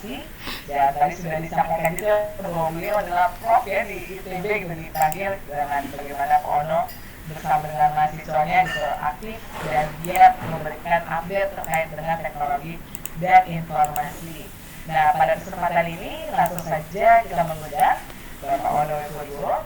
informasi. Dan tadi sudah disampaikan juga bahwa beliau adalah prof ya di ITB gitu, dipanggil dengan bagaimana Pak Ono bersama dengan mahasiswanya gitu aktif dan dia memberikan update terkait dengan teknologi dan informasi. Nah, pada kesempatan ini langsung saja kita mengundang Bapak Ono Wibowo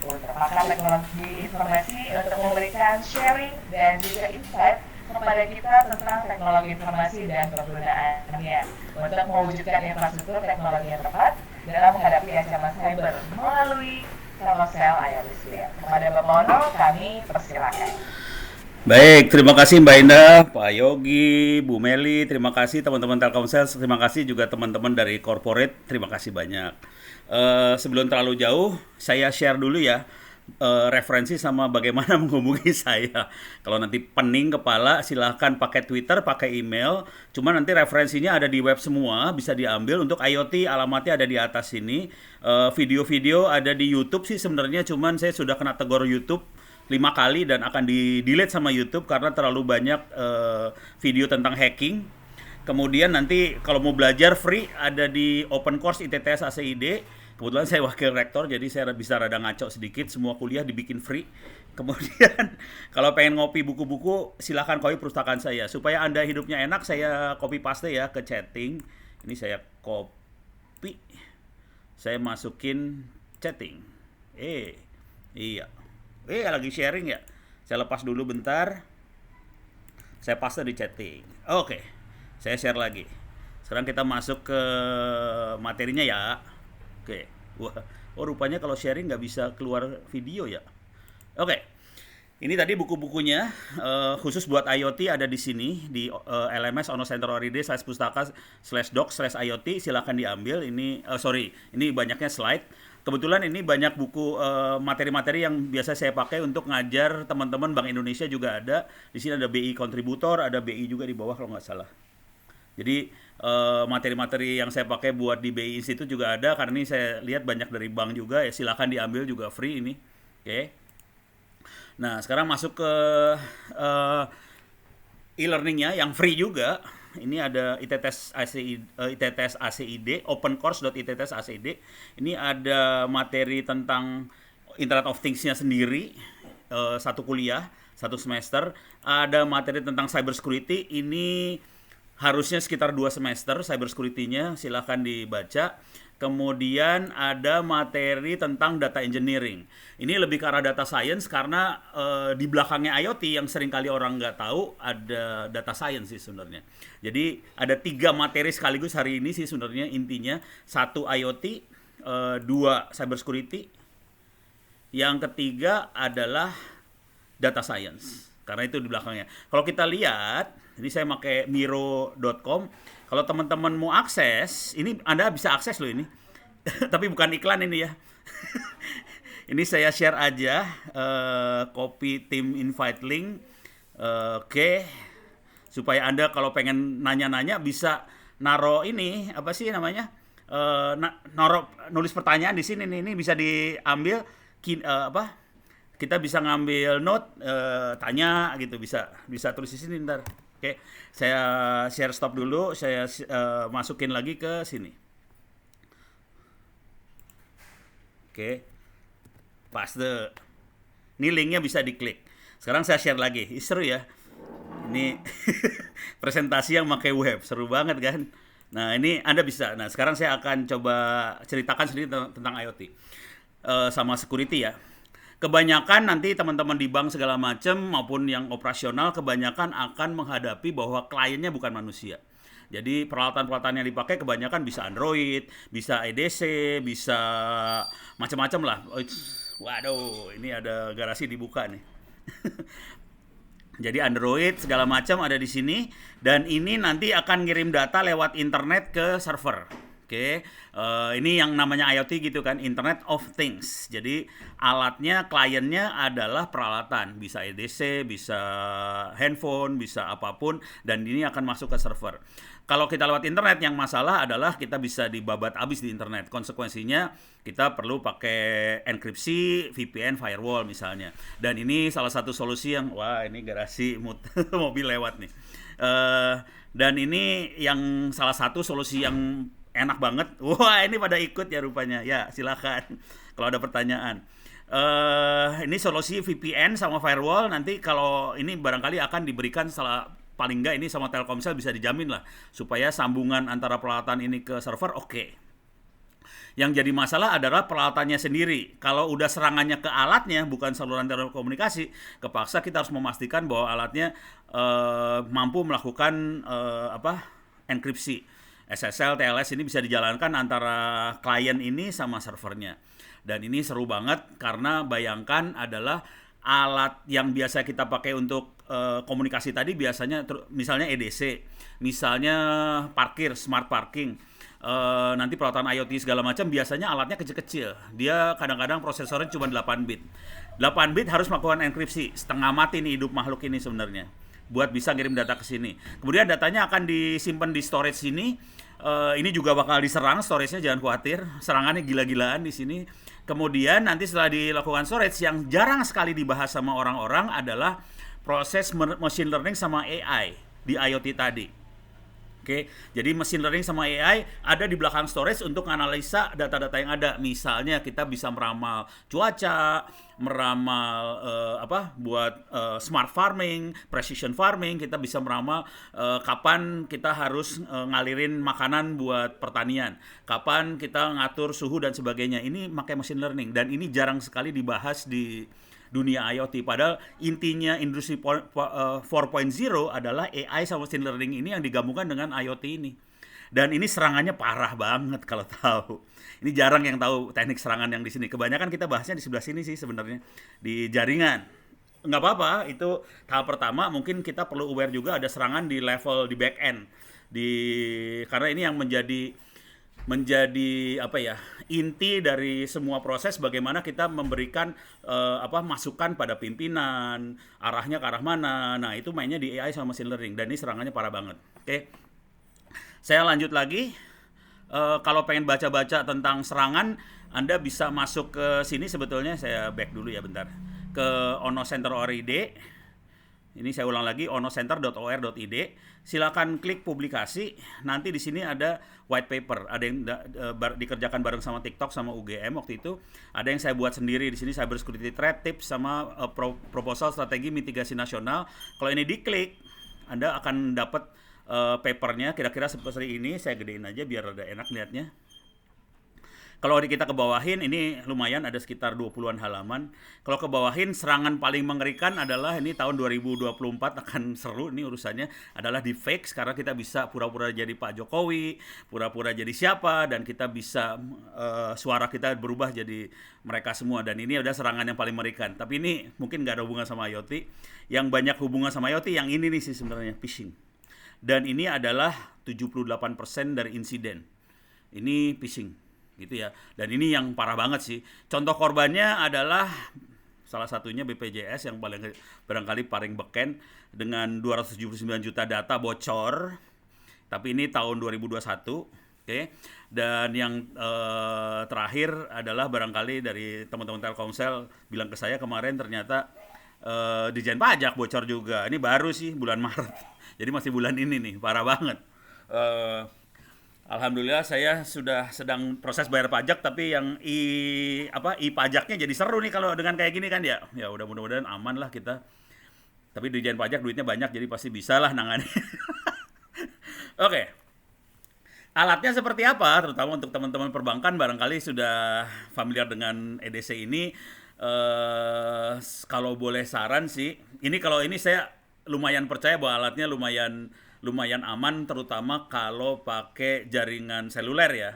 untuk pakar teknologi informasi untuk memberikan sharing dan juga insight kepada kita tentang teknologi informasi dan penggunaannya untuk mewujudkan infrastruktur teknologi yang tepat dalam menghadapi ancaman cyber melalui Telkomsel IoT. Kepada Bapak Ono, kami persilakan. Baik, terima kasih Mbak Indah, Pak Yogi, Bu Meli, terima kasih teman-teman Telkomsel, terima kasih juga teman-teman dari corporate, terima kasih banyak. Sebelum terlalu jauh, saya share dulu ya referensi sama bagaimana menghubungi saya. Kalau nanti pening kepala, silahkan pakai Twitter, pakai email. Cuma nanti referensinya ada di web semua, bisa diambil. Untuk IoT alamatnya ada di atas sini. Video-video ada di YouTube sih sebenarnya, cuman saya sudah kena tegur YouTube 5 kali dan akan di-delete sama YouTube karena terlalu banyak video tentang hacking. Kemudian nanti kalau mau belajar free ada di Open Course ITTS ACID. Kebetulan saya wakil rektor jadi saya bisa rada ngaco sedikit, semua kuliah dibikin free. Kemudian kalau pengen ngopi buku-buku silahkan copy perpustakaan saya. Supaya Anda hidupnya enak saya copy paste ya ke chatting. Ini saya copy. Saya masukin chatting. Iya. Lagi sharing ya. Saya lepas dulu bentar. Saya paste di chatting. Oke. Saya share lagi. Sekarang kita masuk ke materinya ya. Oke. Wah. Oh rupanya kalau sharing nggak bisa keluar video ya. Oke. Ini tadi buku-bukunya khusus buat IoT ada di sini di LMS Ono Center Oride /pustaka/doc/IoT silakan diambil. Ini ini banyaknya slide. Kebetulan ini banyak buku materi-materi yang biasa saya pakai untuk ngajar teman-teman Bank Indonesia juga ada. Di sini ada BI kontributor, ada BI juga di bawah kalau nggak salah. Jadi materi-materi yang saya pakai buat di BI Institute juga ada karena ini saya lihat banyak dari bank juga ya silakan diambil juga free ini. Oke. Nah, sekarang masuk ke e-learningnya yang free juga. Ini ada ITTS ACID, opencourse.ITTS ACID. Ini ada materi tentang Internet of Things-nya sendiri, satu kuliah, satu semester. Ada materi tentang cyber security, ini harusnya sekitar 2 semester cyber security-nya, silahkan dibaca. Kemudian ada materi tentang data engineering. Ini lebih ke arah data science karena di belakangnya IoT yang seringkali orang nggak tahu ada data science sih sebenarnya. Jadi ada 3 materi sekaligus hari ini sih sebenarnya intinya. 1 IoT, 2 cyber security. Yang ketiga adalah data science. Karena itu di belakangnya. Kalau kita lihat, ini saya pakai miro.com. Kalau teman-teman mau akses, ini Anda bisa akses loh ini. Tapi bukan iklan ini ya. Ini saya share aja, copy team invite link. Oke. Supaya Anda kalau pengen nanya-nanya bisa naro ini, apa sih namanya? Nulis pertanyaan di sini nih. Ini bisa diambil kita bisa ngambil note, tanya gitu, bisa tulis di sini ntar. Oke, saya share stop dulu, saya masukin lagi ke sini. Oke, paste. Ini linknya bisa diklik. Sekarang saya share lagi, seru ya. Ini presentasi yang pakai web, seru banget kan. Nah ini Anda bisa. Nah sekarang saya akan coba ceritakan sedikit tentang IoT sama security ya. Kebanyakan nanti teman-teman di bank segala macam maupun yang operasional kebanyakan akan menghadapi bahwa kliennya bukan manusia. Jadi peralatan-peralatan yang dipakai kebanyakan bisa Android, bisa EDC, bisa macam-macam lah. Waduh, ini ada garasi dibuka nih. Jadi Android segala macam ada di sini dan ini nanti akan ngirim data lewat internet ke server. Oke, ini yang namanya IoT gitu kan, Internet of Things. Jadi alatnya, kliennya adalah peralatan, bisa EDC, bisa handphone, bisa apapun, dan ini akan masuk ke server. Kalau kita lewat internet, yang masalah adalah kita bisa dibabat habis di internet. Konsekuensinya kita perlu pakai enkripsi, VPN, firewall misalnya. Dan ini salah satu solusi yang, wah ini garasi mobil lewat nih. Dan ini yang salah satu solusi yang enak banget. Wah, ini pada ikut ya rupanya. Ya, silakan kalau ada pertanyaan. Ini solusi VPN sama firewall nanti kalau ini barangkali akan diberikan setelah paling nggak ini sama Telkomsel bisa dijamin lah supaya sambungan antara peralatan ini ke server oke. Yang jadi masalah adalah peralatannya sendiri. Kalau udah serangannya ke alatnya, bukan saluran telekomunikasi, kepaksa kita harus memastikan bahwa alatnya mampu melakukan enkripsi. SSL, TLS ini bisa dijalankan antara klien ini sama servernya. Dan ini seru banget karena bayangkan adalah alat yang biasa kita pakai untuk komunikasi tadi biasanya misalnya EDC, misalnya parkir, smart parking. Nanti peralatan IoT segala macam biasanya alatnya kecil-kecil. Dia kadang-kadang prosesornya cuma 8 bit. 8 bit harus melakukan enkripsi. Setengah mati nih hidup makhluk ini sebenarnya. Buat bisa ngirim data ke sini. Kemudian datanya akan disimpan di storage sini. Ini juga bakal diserang storage-nya, jangan khawatir. Serangannya gila-gilaan di sini. Kemudian nanti setelah dilakukan storage yang jarang sekali dibahas sama orang-orang adalah proses machine learning sama AI di IoT tadi. Oke, jadi machine learning sama AI ada di belakang storage untuk analisa data-data yang ada. Misalnya kita bisa meramal cuaca, meramal buat smart farming, precision farming. Kita bisa meramal kapan kita harus ngalirin makanan buat pertanian, kapan kita ngatur suhu dan sebagainya. Ini pakai machine learning dan ini jarang sekali dibahas di dunia IoT. Padahal intinya industri 4.0 adalah AI sama machine learning ini yang digabungkan dengan IoT ini. Dan ini serangannya parah banget kalau tahu. Ini jarang yang tahu teknik serangan yang di sini. Kebanyakan kita bahasnya di sebelah sini sih sebenarnya, di jaringan. Nggak apa-apa, itu tahap pertama. Mungkin kita perlu aware juga ada serangan di level di back end. Karena ini yang menjadi inti dari semua proses bagaimana kita memberikan masukan pada pimpinan, arahnya ke arah mana. Nah, itu mainnya di AI sama machine learning dan ini serangannya parah banget. Oke. Saya lanjut lagi. Kalau pengen baca-baca tentang serangan, Anda bisa masuk ke sini sebetulnya. Saya back dulu ya bentar. Ke onocenter.org. Ini saya ulang lagi, onocenter.or.id. Silakan klik publikasi. Nanti di sini ada white paper. Ada yang dikerjakan bareng sama TikTok sama UGM waktu itu. Ada yang saya buat sendiri di sini, cyber security threat tips sama proposal strategi mitigasi nasional. Kalau ini diklik, Anda akan dapat papernya kira-kira seperti ini. Saya gedein aja biar ada enak lihatnya. Kalau kita kebawahin, ini lumayan ada sekitar 20-an halaman. Kalau kebawahin, serangan paling mengerikan adalah ini tahun 2024 akan seru nih urusannya, adalah deepfake. Karena kita bisa pura-pura jadi Pak Jokowi, pura-pura jadi siapa, dan kita bisa suara kita berubah jadi mereka semua. Dan ini udah serangan yang paling mengerikan. Tapi ini mungkin nggak ada hubungan sama IoT. Yang banyak hubungan sama IoT, yang ini nih sih sebenarnya, phishing. Dan ini adalah 78% dari insiden. Ini phishing. Gitu ya. Dan ini yang parah banget sih. Contoh korbannya adalah salah satunya BPJS yang barangkali paling beken dengan 279 juta data bocor. Tapi ini tahun 2021. Oke. Dan yang terakhir adalah barangkali dari teman-teman Telkomsel bilang ke saya kemarin ternyata Dijen Pajak bocor juga. Ini baru sih bulan Maret. Jadi masih bulan ini nih, parah banget. Alhamdulillah saya sudah sedang proses bayar pajak, tapi yang pajaknya jadi seru nih kalau dengan kayak gini kan ya. Ya udah mudah-mudahan aman lah kita. Tapi Dirjen Pajak duitnya banyak jadi pasti bisa lah nangani. Oke. Alatnya seperti apa? Terutama untuk teman-teman perbankan barangkali sudah familiar dengan EDC ini. Kalau boleh saran sih, kalau ini saya lumayan percaya bahwa alatnya lumayan aman, terutama kalau pakai jaringan seluler ya.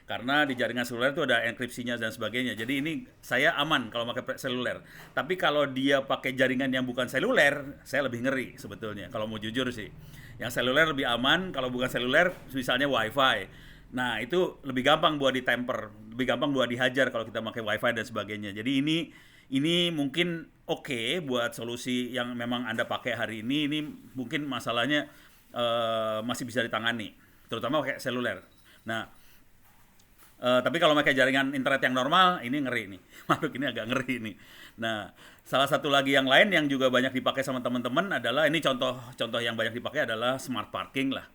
Karena di jaringan seluler itu ada enkripsinya dan sebagainya. Jadi ini saya aman kalau pakai seluler. Tapi kalau dia pakai jaringan yang bukan seluler, saya lebih ngeri sebetulnya. Kalau mau jujur sih. Yang seluler lebih aman, kalau bukan seluler misalnya wifi. Nah, itu lebih gampang buat ditemper, lebih gampang buat dihajar kalau kita pakai wifi dan sebagainya. Jadi ini mungkin oke buat solusi yang memang Anda pakai hari ini. Ini mungkin masalahnya masih bisa ditangani, terutama pakai seluler. Nah, tapi kalau pakai jaringan internet yang normal, ini ngeri nih. Makhluk ini agak ngeri nih. Nah, salah satu lagi yang lain yang juga banyak dipakai sama teman-teman adalah ini contoh yang banyak dipakai adalah smart parking lah.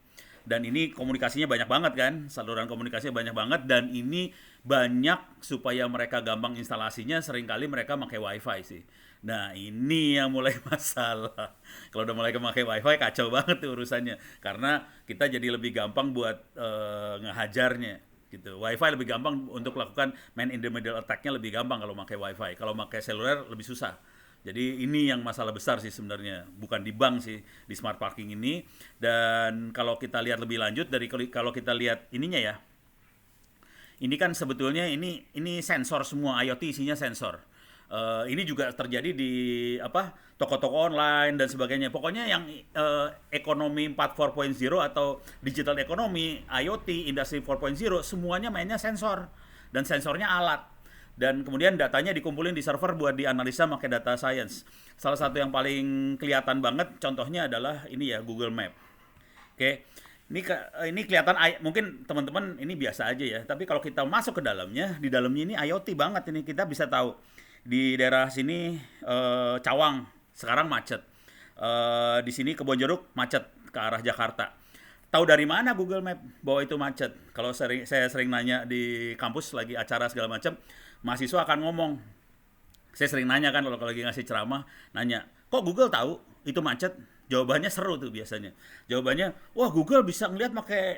Dan ini komunikasinya banyak banget kan, saluran komunikasinya banyak banget, dan ini banyak supaya mereka gampang instalasinya, seringkali mereka pakai wifi sih. Nah ini yang mulai masalah. Kalau udah mulai pakai wifi kacau banget tuh urusannya, karena kita jadi lebih gampang buat ngehajarnya gitu. Wifi lebih gampang untuk lakukan man in the middle attack-nya, lebih gampang kalau pakai wifi. Kalau pakai seluler lebih susah. Jadi ini yang masalah besar sih sebenarnya, bukan di bank sih, di smart parking ini. Dan kalau kita lihat lebih lanjut dari kalau kita lihat ininya ya, ini kan sebetulnya ini sensor semua, IoT isinya sensor. Ini juga terjadi di apa, toko-toko online dan sebagainya. Pokoknya yang ekonomi 4.0 atau digital ekonomi, IoT, industri 4.0, semuanya mainnya sensor, dan sensornya alat. Dan kemudian datanya dikumpulin di server buat dianalisa pakai data science. Salah satu yang paling kelihatan banget contohnya adalah ini ya, Google Map. Oke. Ini kelihatan, mungkin teman-teman ini biasa aja ya, tapi kalau kita masuk ke dalamnya, di dalamnya ini IoT banget. Ini kita bisa tahu di daerah sini Cawang sekarang macet. Di sini Kebonjeruk macet ke arah Jakarta. Tahu dari mana Google Map bahwa itu macet? Kalau saya sering nanya di kampus lagi acara segala macam, mahasiswa akan ngomong. Saya sering nanya kan kalau lagi ngasih ceramah, nanya, kok Google tahu itu macet? Jawabannya seru tuh biasanya. Jawabannya, wah Google bisa ngeliat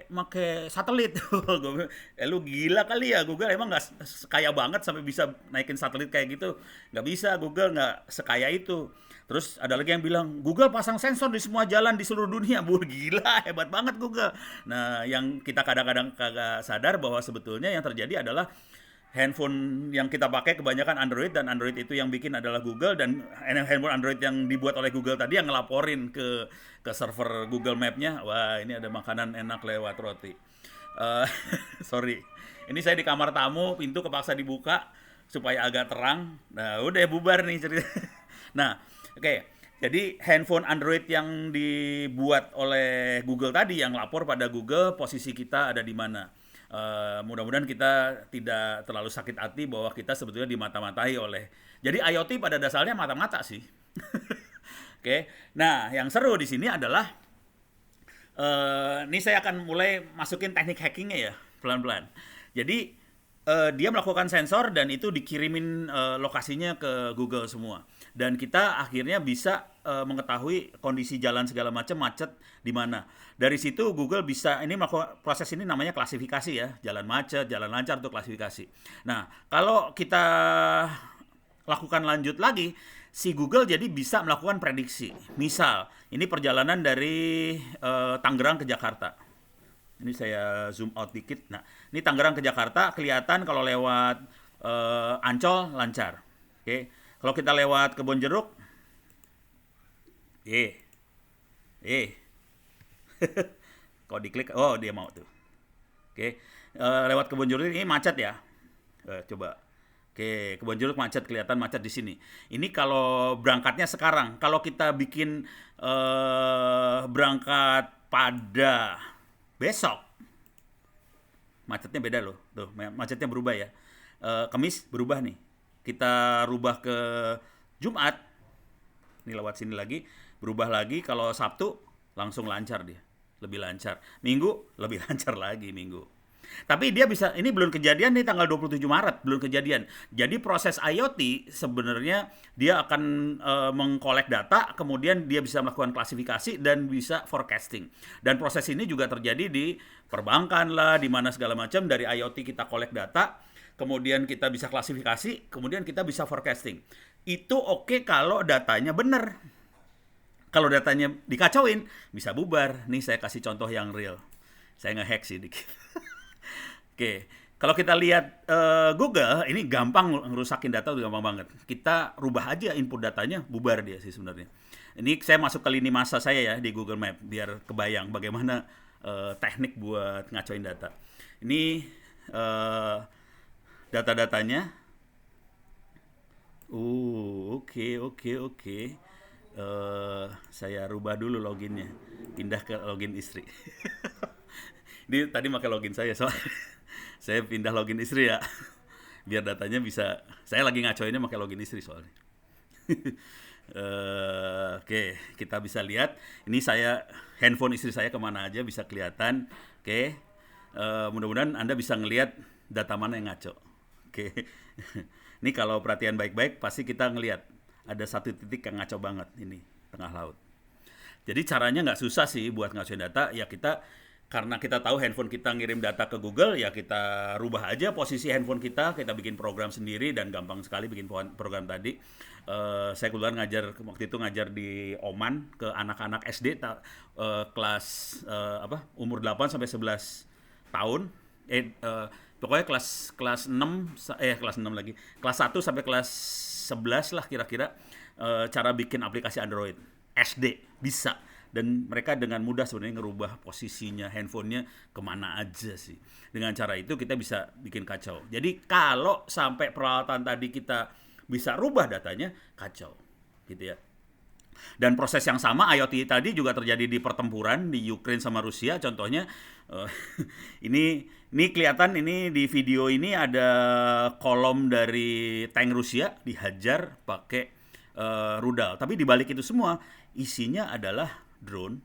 make satelit. Lu gila kali ya, Google emang nggak kaya banget sampai bisa naikin satelit kayak gitu? Nggak bisa, Google nggak sekaya itu. Terus ada lagi yang bilang, Google pasang sensor di semua jalan di seluruh dunia. Gila, hebat banget Google. Nah, yang kita kadang-kadang kagak sadar bahwa sebetulnya yang terjadi adalah handphone yang kita pakai kebanyakan Android, dan Android itu yang bikin adalah Google, dan handphone Android yang dibuat oleh Google tadi yang ngelaporin ke server Google Map-nya, wah ini ada makanan enak lewat roti. Sorry, ini saya di kamar tamu, pintu kepaksa dibuka supaya agak terang. Nah udah bubar nih cerita. Nah oke. Jadi handphone Android yang dibuat oleh Google tadi yang lapor pada Google posisi kita ada di mana. Mudah-mudahan kita tidak terlalu sakit hati bahwa kita sebetulnya dimata-matai oleh. Jadi IoT pada dasarnya mata-mata sih. Oke. Nah, yang seru di sini adalah ini saya akan mulai masukin teknik hackingnya ya, pelan-pelan. Jadi dia melakukan sensor dan itu dikirimin lokasinya ke Google semua. Dan kita akhirnya bisa mengetahui kondisi jalan segala macam macet di mana. Dari situ Google bisa ini melakukan proses ini namanya klasifikasi ya, jalan macet, jalan lancar untuk klasifikasi. Nah, kalau kita lakukan lanjut lagi, si Google jadi bisa melakukan prediksi. Misal, ini perjalanan dari Tangerang ke Jakarta. Ini saya zoom out dikit. Nah, ini Tangerang ke Jakarta kelihatan kalau lewat Ancol lancar. Oke. Kalau kita lewat Kebonjeruk, kalau diklik, oh dia mau tuh. Oke. Lewat Kebonjeruk ini macet ya. Coba. Oke, Kebonjeruk macet, kelihatan macet di sini. Ini kalau berangkatnya sekarang. Kalau kita bikin berangkat pada besok, macetnya beda loh. Tuh, macetnya berubah ya. Kamis berubah nih. Kita rubah ke Jumat. Ini lewat sini lagi, berubah lagi. Kalau Sabtu langsung lancar dia. Lebih lancar. Minggu lebih lancar lagi minggu. Tapi dia bisa, ini belum kejadian nih tanggal 27 Maret, belum kejadian. Jadi proses IoT sebenarnya dia akan mengkolek data, kemudian dia bisa melakukan klasifikasi dan bisa forecasting. Dan proses ini juga terjadi di perbankan lah, di mana segala macam. Dari IoT kita kolek data, kemudian kita bisa klasifikasi, kemudian kita bisa forecasting. Itu oke kalau datanya benar. Kalau datanya dikacauin, bisa bubar. Nih saya kasih contoh yang real. Saya nge-hack sih dikit. Oke, kalau kita lihat Google, ini gampang ngerusakin data, udah gampang banget. Kita rubah aja input datanya, bubar dia sih sebenarnya. Ini saya masuk ke lini masa saya ya di Google Map, biar kebayang bagaimana teknik buat ngacoin data. Ini data-datanya. Oke. Saya rubah dulu loginnya, pindah ke login istri. Ini tadi pakai login saya soalnya. Saya pindah login istri ya. Biar datanya bisa, saya lagi ngacoinnya pakai login istri soalnya. Oke, kita bisa lihat. Ini saya handphone istri saya kemana aja bisa kelihatan. Oke, mudah-mudahan Anda bisa ngelihat data mana yang ngaco. Oke, ini kalau perhatian baik-baik pasti kita ngelihat ada satu titik yang ngaco banget ini tengah laut. Jadi caranya nggak susah sih buat ngasihin data, ya kita karena kita tahu handphone kita ngirim data ke Google, ya kita rubah aja posisi handphone kita bikin program sendiri dan gampang sekali bikin program tadi. Saya kebetulan waktu itu ngajar di Oman ke anak-anak SD kelas umur 8 sampai 11 tahun. Pokoknya kelas 6 kelas 6 lagi. Kelas 1 sampai kelas 11 lah kira-kira, cara bikin aplikasi Android. SD bisa, dan mereka dengan mudah sebenarnya ngerubah posisinya handphonenya kemana aja sih. Dengan cara itu kita bisa bikin kacau. Jadi kalau sampai peralatan tadi kita bisa rubah datanya, kacau gitu ya. Dan proses yang sama IoT tadi juga terjadi di pertempuran di Ukraine sama Rusia. Contohnya ini kelihatan, ini di video ini ada kolom dari tank Rusia dihajar pakai rudal. Tapi di balik itu semua isinya adalah drone.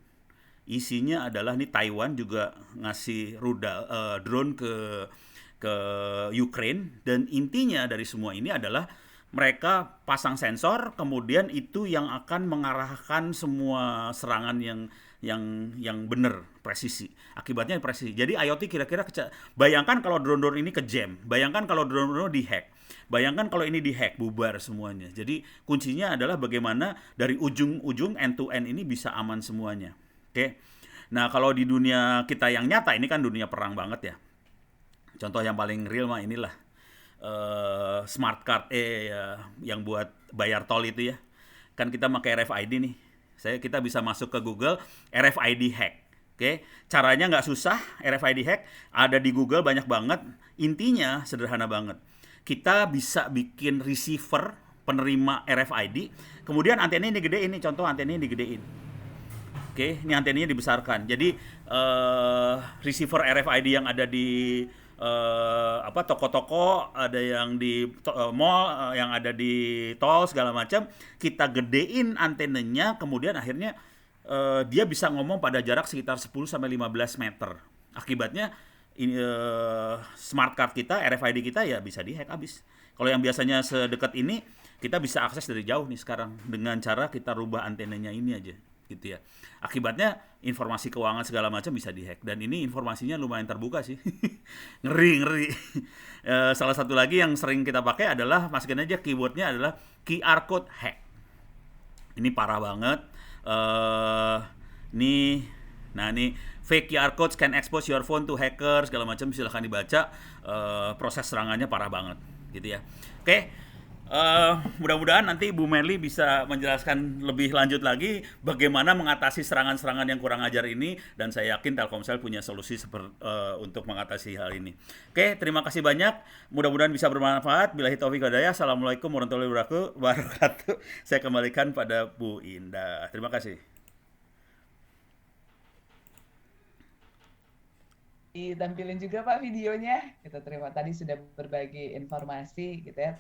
Isinya adalah nih Taiwan juga ngasih rudal drone ke Ukraine, dan intinya dari semua ini adalah mereka pasang sensor, kemudian itu yang akan mengarahkan semua serangan yang benar, presisi. Akibatnya presisi. Jadi IoT kira-kira bayangkan kalau drone-drone ini kejam, bayangkan kalau drone-drone dihack. Bayangkan kalau ini dihack, bubar semuanya. Jadi kuncinya adalah bagaimana dari ujung-ujung end to end ini bisa aman semuanya. Oke. Nah, kalau di dunia kita yang nyata, ini kan dunia perang banget ya. Contoh yang paling real mah inilah smart card yang buat bayar tol itu ya. Kan kita pakai RFID nih. Kita bisa masuk ke Google RFID hack. Oke, caranya nggak susah. RFID hack ada di Google banyak banget. Intinya sederhana banget. Kita bisa bikin receiver penerima RFID, kemudian antenanya digedein nih, contoh antenanya digedein. Oke, ini antenanya dibesarkan. Jadi receiver RFID yang ada di toko-toko, ada yang di mall, yang ada di tol segala macam, kita gedein antenanya, kemudian akhirnya dia bisa ngomong pada jarak sekitar 10 sampai 15 meter. Akibatnya smart card kita, RFID kita ya bisa dihack habis. Kalau yang biasanya sedekat ini, kita bisa akses dari jauh nih sekarang dengan cara kita rubah antenanya ini aja gitu ya. Akibatnya informasi keuangan segala macam bisa dihack, dan ini informasinya lumayan terbuka sih. Ngeri. Salah satu lagi yang sering kita pakai adalah, masukin aja keywordnya adalah QR code hack. Ini parah banget. Ini fake QR codes can expose your phone to hacker segala macam, silahkan dibaca. Proses serangannya parah banget gitu ya. Oke. Mudah-mudahan nanti Bu Merly bisa menjelaskan lebih lanjut lagi bagaimana mengatasi serangan-serangan yang kurang ajar ini, dan saya yakin Telkomsel punya solusi untuk mengatasi hal ini. Oke, terima kasih banyak. Mudah-mudahan bisa bermanfaat. Billahi taufiq wal hidayah. Assalamualaikum warahmatullahi wabarakatuh. Saya kembalikan pada Bu Indah. Terima kasih. Ditampilin juga Pak videonya. Kita terima, tadi sudah berbagi informasi gitu ya.